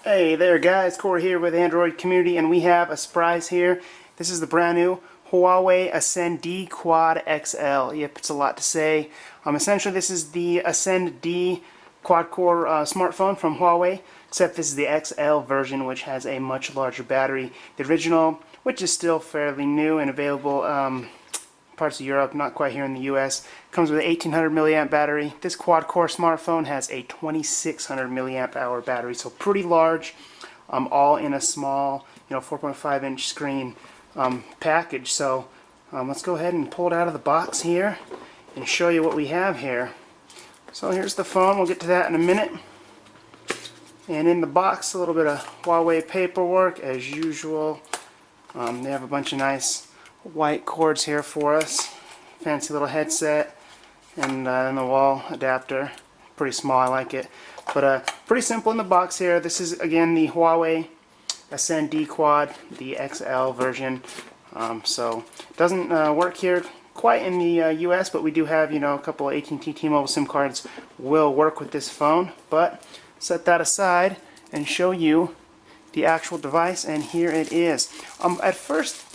Hey there guys, Corey here with Android Community, and we have a surprise here. This is the brand new Huawei Ascend D Quad XL. Yep, it's a lot to say. Essentially this is the Ascend D quad-core smartphone from Huawei, except this is the XL version, which has a much larger battery. The original, which is still fairly new and available parts of Europe, not quite here in the US, comes with an 1800 milliamp battery. This quad-core smartphone has a 2600 milliamp hour battery, so pretty large, all in a small, 4.5 inch screen package. So let's go ahead and pull it out of the box here and show you what we have here. So here's the phone. We'll get to that in a minute. And in the box, a little bit of Huawei paperwork as usual. They have a bunch of nice white cords here for us, fancy little headset, and then the wall adapter. Pretty small, I like it, but pretty simple in the box here. This is again the Huawei Ascend D Quad, the XL version. So it doesn't work here quite in the US, but we do have a couple of AT&T T-Mobile SIM cards will work with this phone. But set that aside and show you the actual device, and here it is. At first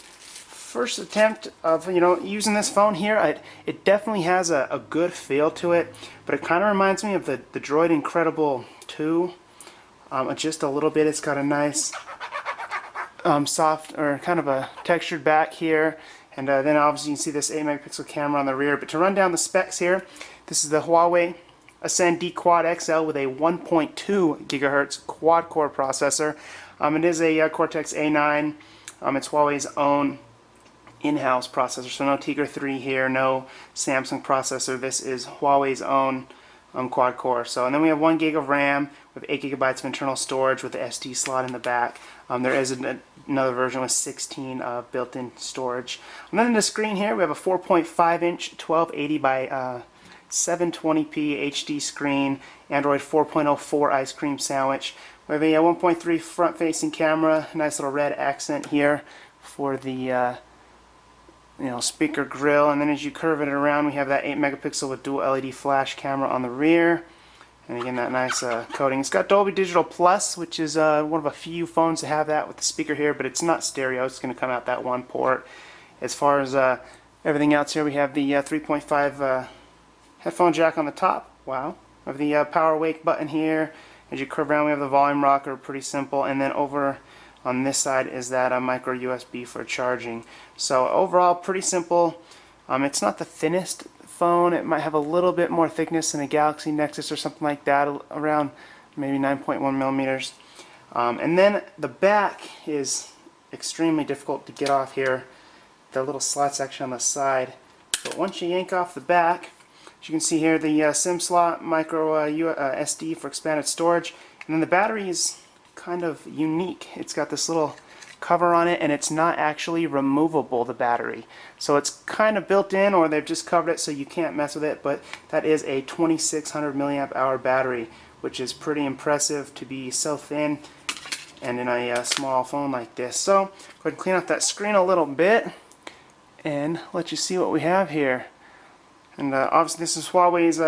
attempt of using this phone here, it definitely has a good feel to it, but it kind of reminds me of the Droid Incredible 2 just a little bit. It's got a nice soft, or kind of a textured back here, and then obviously you can see this 8 megapixel camera on the rear. But to run down the specs here, this is the Huawei Ascend D Quad XL with a 1.2 gigahertz quad-core processor. It is a Cortex A9. It's Huawei's own in-house processor, so no Tegra 3 here, no Samsung processor. This is Huawei's own quad-core. So, and then we have 1 gig of RAM with 8 gigabytes of internal storage with the SD slot in the back. There is another version with 16 built-in storage. And then in the screen here, we have a 4.5 inch 1280 by 720p HD screen, Android 4.04 ice cream sandwich. We have a 1.3 front-facing camera, nice little red accent here for the speaker grill, and then as you curve it around, we have that 8 megapixel with dual LED flash camera on the rear, and again that nice coating. It's got Dolby Digital Plus, which is one of a few phones to have that with the speaker here, but it's not stereo. It's going to come out that one port. As far as everything else here, we have the 3.5 headphone jack on the top. Wow. We have the power wake button here. As you curve around, we have the volume rocker, pretty simple, and then over on this side is that micro USB for charging. So overall, pretty simple. It's not the thinnest phone. It might have a little bit more thickness than a Galaxy Nexus or something like that, around maybe 9.1 millimeters. And then the back is extremely difficult to get off here. The little slot section on the side. But once you yank off the back, as you can see here, the SIM slot, micro SD for expanded storage, and then the battery is kind of unique. It's got this little cover on it, and it's not actually removable, the battery. So it's kind of built in, or they've just covered it so you can't mess with it, but that is a 2600 milliamp hour battery, which is pretty impressive to be so thin and in a small phone like this. So go ahead and clean up that screen a little bit and let you see what we have here. And obviously this is Huawei's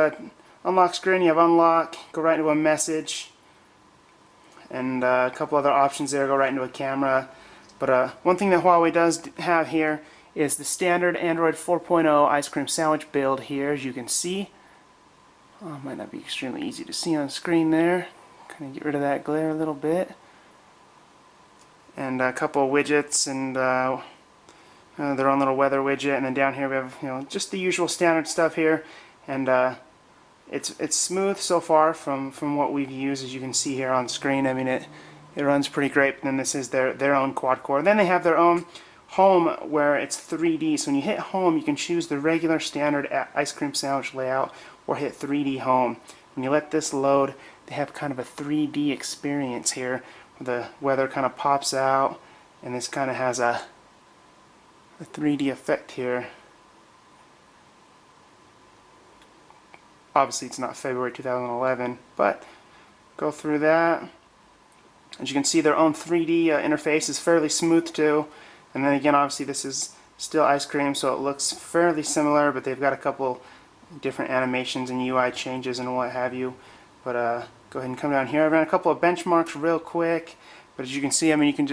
unlock screen. You have unlock, go right into a message, and a couple other options there, go right into a camera. But one thing that Huawei does have here is the standard Android 4.0 ice cream sandwich build here, as you can see. Might not be extremely easy to see on screen there. Kind of get rid of that glare a little bit. And a couple of widgets, and their own little weather widget. And then down here we have just the usual standard stuff here. And it's smooth so far from what we've used, as you can see here on screen. I mean, it runs pretty great. And then this is their own quad core. Then they have their own home where it's 3D. So when you hit home, you can choose the regular standard ice cream sandwich layout or hit 3D home. When you let this load, they have kind of a 3D experience here where the weather kind of pops out, and this kind of has a 3D effect here. Obviously it's not February 2011, but go through that. As you can see, their own 3D interface is fairly smooth too. And then again, obviously this is still ice cream, so it looks fairly similar, but they've got a couple different animations and UI changes and what have you. But go ahead and come down here. I ran a couple of benchmarks real quick, but as you can see, I mean, you can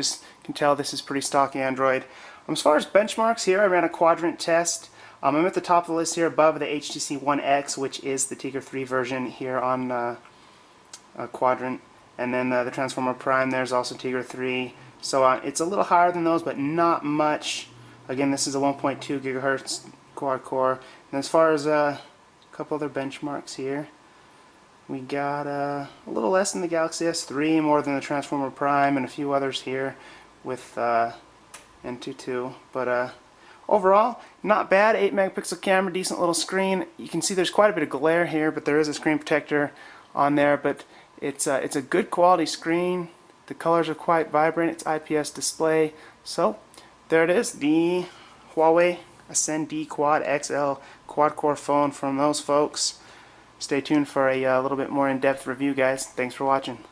tell this is pretty stock Android. As far as benchmarks here, I ran a quadrant test. I'm at the top of the list here above the HTC One X, which is the Tegra 3 version here on quadrant. And then the Transformer Prime, there's also Tegra 3. So it's a little higher than those, but not much. Again, this is a 1.2 gigahertz quad core. And as far as a couple other benchmarks here, we got a little less than the Galaxy S3, more than the Transformer Prime, and a few others here with N22. But overall, not bad. 8 megapixel camera, decent little screen. You can see there's quite a bit of glare here, but there is a screen protector on there. But it's a good quality screen. The colors are quite vibrant. It's IPS display. So there it is, the Huawei Ascend D Quad XL quad-core phone from those folks. Stay tuned for a little bit more in-depth review, guys. Thanks for watching.